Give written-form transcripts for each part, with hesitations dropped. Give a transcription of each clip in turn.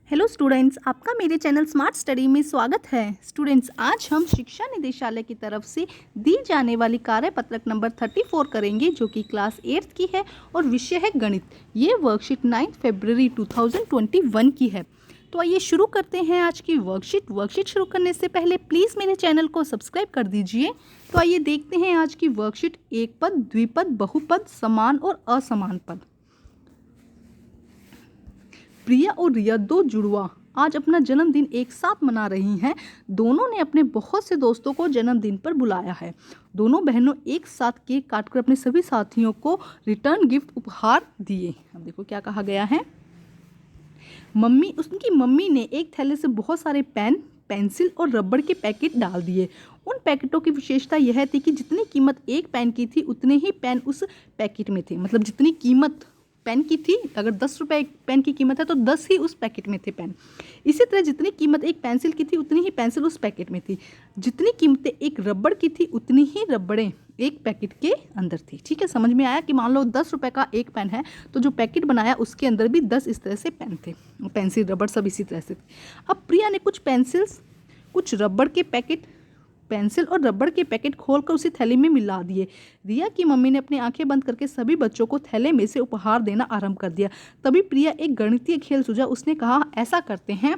Hello students, आपका मेरे channel smart study में स्वागत है। स्टूडेंट्स, आज हम शिक्षा निदेशालय की तरफ से दी जाने वाली कार्यपत्रक नंबर 34 करेंगे, जो कि क्लास 8th की है और विषय है गणित। ये वर्कशीट 9 फरवरी 2021 की है। तो आइए शुरू करते हैं आज की वर्कशीट शुरू करने से पहले प्लीज़ मेरे चैनल को सब्सक्राइब कर दीजिए। तो आइए देखते हैं आज की वर्कशीट। एक पद, द्विपद, बहुपद, समान और असमान पद। प्रिया और रिया दो जुड़वा आज अपना जन्मदिन एक साथ मना रही हैं। दोनों ने अपने बहुत से दोस्तों को जन्मदिन पर बुलाया है। दोनों बहनों एक साथ केक काटकर अपने सभी साथियों को रिटर्न गिफ्ट उपहार दिए। अब देखो क्या कहा गया है। उनकी मम्मी ने एक थैले से बहुत सारे पेन, पेंसिल और रबड़ के पैकेट डाल दिए। उन पैकेटों की विशेषता यह थी कि जितनी कीमत एक पेन की थी उतने ही पेन उस पैकेट में थे। मतलब जितनी कीमत पेन की थी, अगर 10 रुपये एक पेन की कीमत है तो 10 ही उस पैकेट में थे पेन। इसी तरह जितनी कीमत एक पेंसिल की थी उतनी ही पेंसिल उस पैकेट में थी। जितनी कीमतें एक रबड़ की थी उतनी ही रबड़ें एक पैकेट के अंदर थी। ठीक है, समझ में आया कि मान लो 10 रुपये का एक पेन है तो जो पैकेट बनाया उसके अंदर भी 10 इस तरह से पेन थे, पेंसिल रबड़ सब इसी तरह से थे। अब प्रिया ने कुछ पेंसिल्स, कुछ रबड़ के पैकेट, पेंसिल और रबड़ के पैकेट खोलकर उसी थैली में मिला दिए। रिया की मम्मी ने अपनी आंखें बंद करके सभी बच्चों को थैले में से उपहार देना आरंभ कर दिया। तभी प्रिया एक गणितीय खेल सूझा। उसने कहा, ऐसा करते हैं,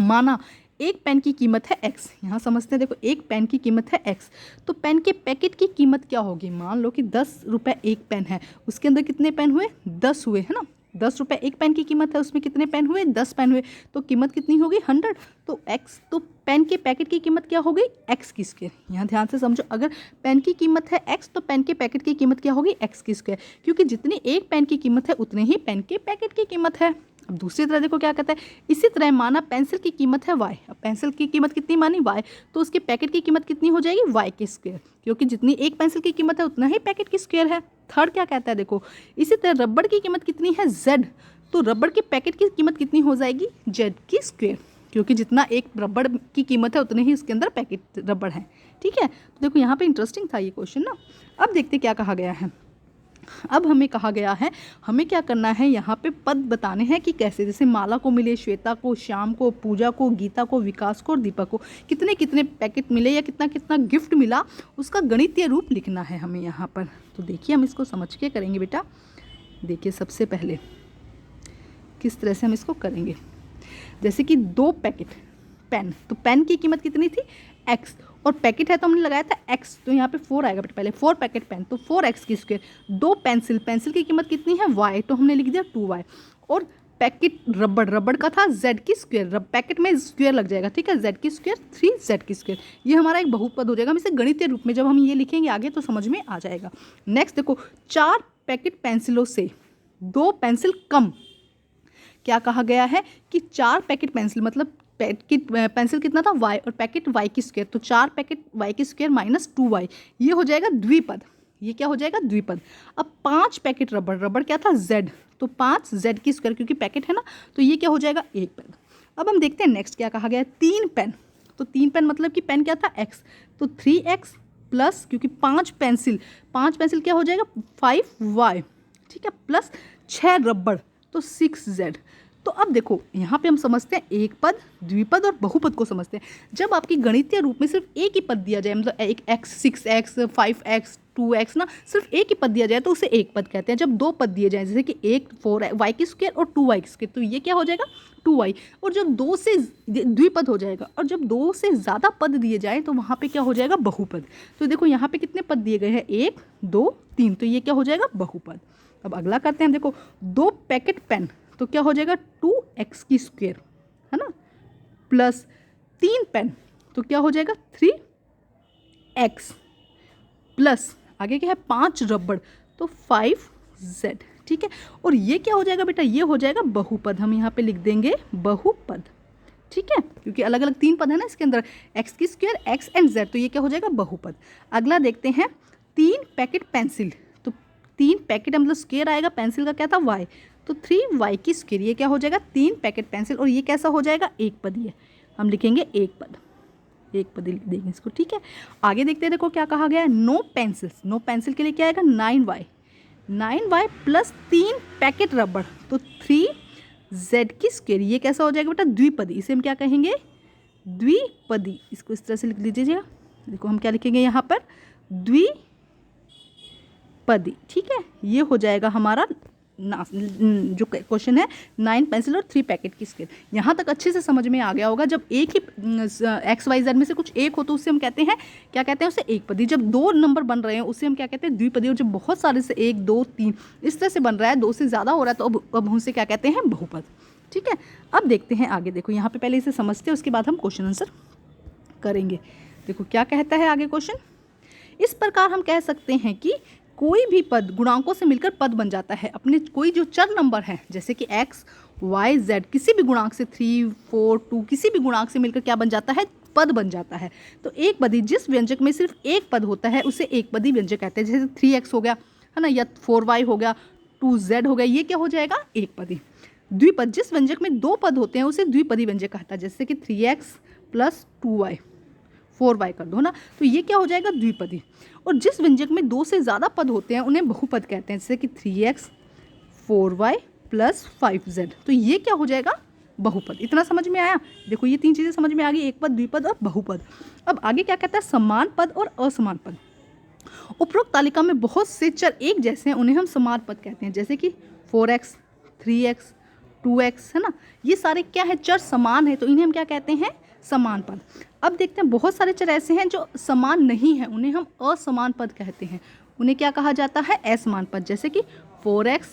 माना एक पेन की कीमत है x। यहाँ समझते हैं, देखो एक पेन की कीमत है x, तो पेन के पैकेट की कीमत क्या होगी। मान लो कि 10 रुपये एक पेन है, उसके अंदर कितने पेन हुए, 10 हुए, है ना। 10 रुपये एक पेन की कीमत है, उसमें कितने पेन हुए, 10 पेन हुए, तो कीमत कितनी होगी, 100। तो x, तो पेन के पैकेट की कीमत क्या हो गई, x की स्क्वायर। यहाँ ध्यान से समझो, अगर पेन की कीमत है x तो पेन के पैकेट की कीमत क्या होगी, x की स्क्वायर, क्योंकि जितनी एक पेन की कीमत है उतने ही पेन के पैकेट की कीमत है। अब दूसरी तरह देखो क्या कहता है, इसी तरह माना पेंसिल की कीमत है y। अब पेंसिल की कीमत कितनी मानी, y, तो उसके पैकेट की कीमत कितनी हो जाएगी, y की स्क्वायर, क्योंकि जितनी एक पेंसिल की कीमत है उतना ही पैकेट की स्क्वायर है। थर्ड क्या कहता है, देखो इसी तरह रबड़ की कीमत कितनी है, z, तो रबड़ के पैकेट की कीमत कितनी हो जाएगी, z की स्क्वायर, क्योंकि जितना एक रबड़ की कीमत है उतने ही उसके अंदर पैकेट रबड़ है। ठीक है, तो देखो यहाँ पे इंटरेस्टिंग था ये क्वेश्चन ना। अब देखते क्या कहा गया है। अब हमें कहा गया है, हमें क्या करना है, यहाँ पे पद बताने हैं कि कैसे, जैसे माला को मिले, श्वेता को, श्याम को, पूजा को, गीता को, विकास को और दीपक को कितने कितने पैकेट मिले या कितना कितना गिफ्ट मिला, उसका गणितीय रूप लिखना है हमें यहाँ पर। तो देखिए हम इसको समझ के करेंगे बेटा। देखिए सबसे पहले किस तरह से हम इसको करेंगे। जैसे कि 2 पैकेट पेन, तो पेन की कीमत कितनी थी, x, और पैकेट है तो हमने लगाया था x, तो यहाँ पे 4 आएगा पहले, 4 पैकेट पेन तो 4x की स्क्वायर। 2 पेंसिल, पेंसिल की कीमत कितनी है y, तो हमने लिख दिया 2y, और पैकेट रबड़, रबड़ का था z की स्क्वायर, पैकेट में स्क्वायर लग जाएगा, ठीक है, z की स्क्वायर 3z की स्क्वायर। ये हमारा एक बहुपद हो जाएगा। हम इसे गणितीय रूप में जब हम ये लिखेंगे आगे तो समझ में आ जाएगा। नेक्स्ट देखो, 4 पैकेट पेंसिलों से 2 पेंसिल कम। क्या कहा गया है कि 4 पैकेट पेंसिल, मतलब पेंसिल कितना था y और पैकेट y की स्क्वायर, तो 4 पैकेट y की स्क्वायर माइनस 2y, ये हो जाएगा द्विपद। ये क्या हो जाएगा, द्विपद। अब 5 पैकेट रबड़, रबड़ क्या था z, तो 5 z की स्क्वायर, क्योंकि पैकेट है ना, तो ये क्या हो जाएगा, एक पद। अब हम देखते हैं नेक्स्ट क्या कहा गया है। 3 पेन, तो 3 पेन मतलब कि पेन क्या था x, तो 3x प्लस, क्योंकि 5 पेंसिल, 5 पेंसिल क्या हो जाएगा 5y, ठीक है, प्लस 6 रबड़ तो 6z। तो अब देखो यहाँ पे हम समझते हैं एक पद, द्विपद और बहुपद को समझते हैं। जब आपकी गणितीय रूप में सिर्फ एक ही पद दिया जाए, मतलब एक x, 6x, 5x, 2x ना, सिर्फ एक ही पद दिया जाए तो उसे एक पद कहते हैं। जब 2 पद दिए जाए, जैसे कि एक 4y की स्क्वायर और 2y की स्क्वायर, तो ये क्या हो जाएगा 2y। और जब 2 से द्विपद हो जाएगा, और जब 2 से ज़्यादा पद दिए जाए तो वहाँ पे क्या हो जाएगा, बहुपद। तो देखो यहाँ पे कितने पद दिए गए हैं, 1, 2, 3, तो ये क्या हो जाएगा, बहुपद। अब अगला करते हैं हम, देखो 2 पैकेट पेन, तो क्या हो जाएगा 2x की स्क्वायर, है ना, प्लस 3 पेन, तो क्या हो जाएगा 3x, प्लस आगे क्या है 5 रबड़, तो 5z, ठीक है। और ये क्या हो जाएगा बेटा, ये हो जाएगा बहुपद। हम यहाँ पे लिख देंगे बहुपद, ठीक है, क्योंकि अलग अलग 3 पद है ना इसके अंदर, x की स्क्वायर, x एंड z, तो ये क्या हो जाएगा बहुपद। अगला देखते हैं, 3 पैकेट पेंसिल, तो 3 पैकेट मतलब स्क्वायर आएगा, पेंसिल का क्या था y, तो 3y की स्क्वायर, ये क्या हो जाएगा 3 पैकेट पेंसिल, और ये कैसा हो जाएगा, एक पद। ये हम लिखेंगे एक पद, एक पद लिख देंगे इसको, ठीक है। आगे देखते हैं, देखो क्या कहा गया है, नो पेंसिल्स, नो पेंसिल के लिए क्या आएगा 9y, 9y प्लस 3 पैकेट रबड़, तो 3 z की स्क्वायर। ये कैसा हो जाएगा बेटा? द्विपदी। इसे हम क्या कहेंगे? द्विपदी। इसको इस तरह से लिख लीजिएगा। देखो हम क्या लिखेंगे यहाँ पर? द्विपदी। ठीक है, ये हो जाएगा हमारा जो क्वेश्चन है 9 पेंसिल और 3 पैकेट की स्केल। यहाँ तक अच्छे से समझ में आ गया होगा। जब एक ही XYZ में से कुछ एक हो तो उससे हम कहते हैं, क्या कहते हैं उसे? एक पदी। जब 2 नंबर बन रहे हैं उससे हम क्या कहते हैं? द्विपदी। और जब बहुत सारे से 1 2 3 इस तरह से बन रहा है, 2 से ज़्यादा हो रहा है, तो अब हम उसे क्या कहते हैं? बहुपद। ठीक है, अब देखते हैं आगे। देखो यहाँ पे पहले इसे समझते हैं, उसके बाद हम क्वेश्चन आंसर करेंगे। देखो क्या कहता है आगे क्वेश्चन। इस प्रकार हम कह सकते हैं कि कोई भी पद गुणांकों से मिलकर पद बन जाता है। अपने कोई जो चर नंबर है, जैसे कि x, y, z, किसी भी गुणांक से 3, 4, 2 किसी भी गुणांक से मिलकर क्या बन जाता है? पद बन जाता है। तो एक पदी, जिस व्यंजक में सिर्फ एक पद होता है उसे एक पदी व्यंजक कहते हैं। जैसे 3x हो गया, है ना, या 4y हो गया, 2z हो गया, ये क्या हो जाएगा? एक पदी। द्विपद, जिस व्यंजक में 2 पद होते हैं उसे द्विपदी व्यंजक कहता है। जैसे कि 3x + 2y, 4y कर दो ना, तो ये क्या हो जाएगा? द्विपदी। और जिस व्यंजक में 2 से ज़्यादा पद होते हैं उन्हें बहुपद कहते हैं। जैसे कि 3x 4y + 5z, तो ये क्या हो जाएगा? बहुपद। इतना समझ में आया? देखो ये 3 चीज़ें समझ में आ गई, एक पद, द्विपद और बहुपद। अब आगे क्या कहता है? समान पद और असमान पद। उपरोक्त तालिका में बहुत से चर एक जैसे हैं, उन्हें हम समान पद कहते हैं। जैसे कि 4x 3x 2x, है ना, ये सारे क्या है? चर समान है, तो इन्हें हम क्या कहते हैं? समान पद। अब देखते हैं बहुत सारे चर ऐसे हैं जो समान नहीं है, उन्हें हम असमान पद कहते हैं। उन्हें क्या कहा जाता है? असमान पद। जैसे कि 4x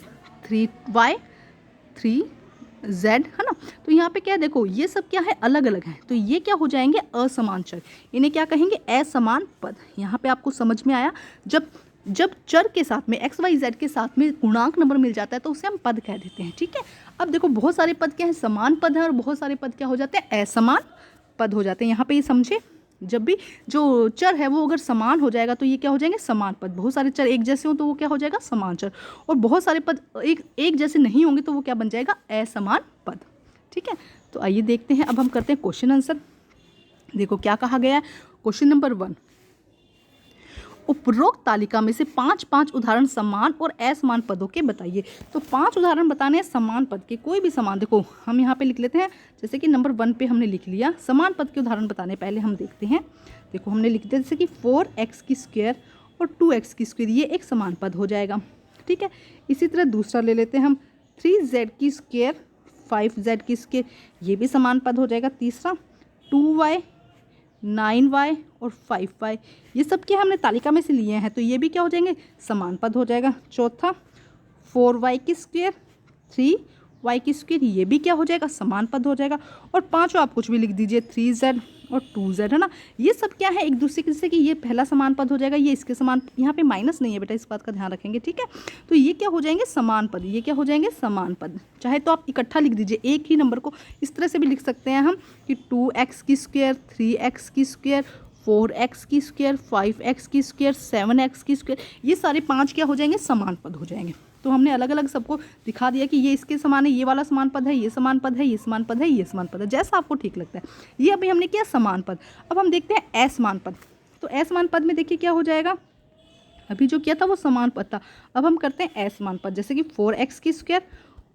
3y 3z, है ना, तो यहाँ पे क्या देखो ये सब क्या है? अलग अलग है, तो ये क्या हो जाएंगे? असमान चर। इन्हें क्या कहेंगे? असमान पद। यहाँ पे आपको समझ में आया? जब चर के साथ में XYZ के साथ में पूर्णांक नंबर मिल जाता है तो उसे हम पद कह देते हैं। ठीक है, अब देखो बहुत सारे पद क्या है? समान पद है, और बहुत सारे पद क्या हो जाते हैं? असमान पद हो जाते हैं। यहाँ पे ये समझे, जब भी जो चर है वो अगर समान हो जाएगा तो ये क्या हो जाएंगे? समान पद। बहुत सारे चर एक जैसे हो तो वो क्या हो जाएगा? समान चर। और बहुत सारे पद एक जैसे नहीं होंगे तो वो क्या बन जाएगा? असमान पद। ठीक है, तो आइए देखते हैं। अब हम करते हैं क्वेश्चन आंसर। देखो क्या कहा गया है। क्वेश्चन नंबर 1, उपरोक्त तालिका में से 5 उदाहरण समान और असमान पदों के बताइए। तो 5 उदाहरण बताने हैं समान पद के। कोई भी समान, देखो हम यहाँ पे लिख लेते हैं। जैसे कि नंबर 1 पे हमने लिख लिया समान पद के उदाहरण बताने। पहले हम देखते हैं। देखो हमने लिख दिया जैसे कि 4x की स्क्वायर और 2x की स्क्वायर, ये एक समान पद हो जाएगा। ठीक है, इसी तरह दूसरा ले लेते हैं हम 3z की स्क्वायर 5z की स्क्वायर, ये भी समान पद हो जाएगा। तीसरा 2y 9y और 5y, ये सब क्या हमने तालिका में से लिए हैं, तो ये भी क्या हो जाएंगे? समान पद हो जाएगा। चौथा 4y की स्क्वायर 3y की स्क्वायर, ये भी क्या हो जाएगा? समान पद हो जाएगा। और पांचों आप कुछ भी लिख दीजिए 3z और 2z, है ना, ये सब क्या है? एक दूसरे से कि ये पहला समान पद हो जाएगा, ये इसके समान, यहाँ पे माइनस नहीं है बेटा, इस बात का ध्यान रखेंगे। ठीक है, तो ये क्या हो जाएंगे? समान पद। ये क्या हो जाएंगे? समान पद। चाहे तो आप इकट्ठा लिख दीजिए, एक ही नंबर को इस तरह से भी लिख सकते हैं हम कि 2x की स्क्वायर 3x की स्क्वायर 4x की स्क्वायर 5x की स्क्वायर 7x की स्क्वायर, ये सारे 5 क्या हो जाएंगे? समान पद हो जाएंगे। तो हमने अलग अलग सबको दिखा दिया कि ये इसके समान है, ये वाला समान पद है, ये समान पद है, ये समान पद है, ये समान पद है, जैसा आपको ठीक लगता है। ये अभी हमने किया समान पद। अब हम देखते हैं असमान पद। तो असमान पद में देखिए क्या हो जाएगा। अभी जो किया था वो समान पद था, अब हम करते हैं असमान पद। जैसे कि 4x की स्क्वायर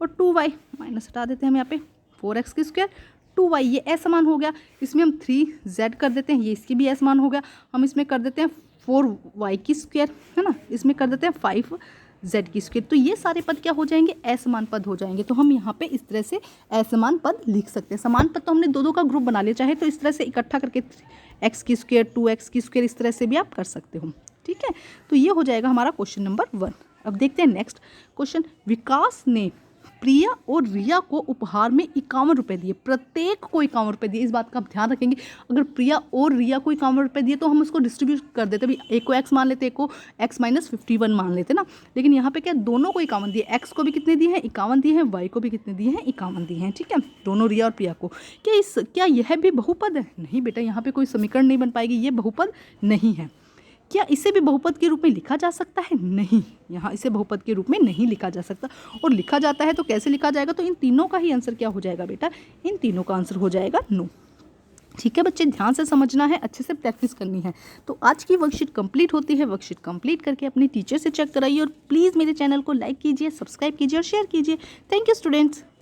और 2y, माइनस हटा देते हैं हम यहाँ पे, 4x की स्क्वायर 2y, ये असमान हो गया। इसमें हम 3z कर देते हैं, ये इसकी भी असमान हो गया। हम इसमें कर देते हैं 4y की स्क्वायर, है ना, इसमें कर देते हैं 5z की स्क्वायर, तो ये सारे पद क्या हो जाएंगे? असमान पद हो जाएंगे। तो हम यहाँ पे इस तरह से असमान पद लिख सकते हैं। समान पद तो हमने दो का ग्रुप बना लिया, चाहे तो इस तरह से इकट्ठा करके x की स्क्वायर 2x की स्क्वायर इस तरह से भी आप कर सकते हो। ठीक है, तो ये हो जाएगा हमारा क्वेश्चन नंबर 1। अब देखते हैं नेक्स्ट क्वेश्चन। विकास ने प्रिया और रिया को उपहार में 51 रुपये दिए, प्रत्येक को 51 रुपये दिए। इस बात का आप ध्यान रखेंगे, अगर प्रिया और रिया को 51 रुपये दिए तो हम उसको डिस्ट्रीब्यूट कर देते, भाई एक को x मान लेते, एक को x - 51 मान लेते ना। लेकिन यहाँ पे क्या, दोनों को 51 दिए, x को भी कितने दिए हैं? 51 दिए हैं, y को भी कितने दिए हैं? 51 दिए हैं। ठीक है, दोनों रिया और प्रिया को। क्या यह भी बहुपद है? नहीं बेटा, यहाँ पे कोई समीकरण नहीं बन पाएगी, ये बहुपद नहीं है। क्या इसे भी बहुपद के रूप में लिखा जा सकता है? नहीं, यहाँ इसे बहुपद के रूप में नहीं लिखा जा सकता। और लिखा जाता है तो कैसे लिखा जाएगा? तो इन तीनों का ही आंसर क्या हो जाएगा बेटा? इन तीनों का आंसर हो जाएगा नो। ठीक है बच्चे, ध्यान से समझना है, अच्छे से प्रैक्टिस करनी है। तो आज की वर्कशीट कंप्लीट होती है। वर्कशीट कंप्लीट करके अपने टीचर से चेक कराइए और प्लीज़ मेरे चैनल को लाइक कीजिए, सब्सक्राइब कीजिए और शेयर कीजिए। Thank you students.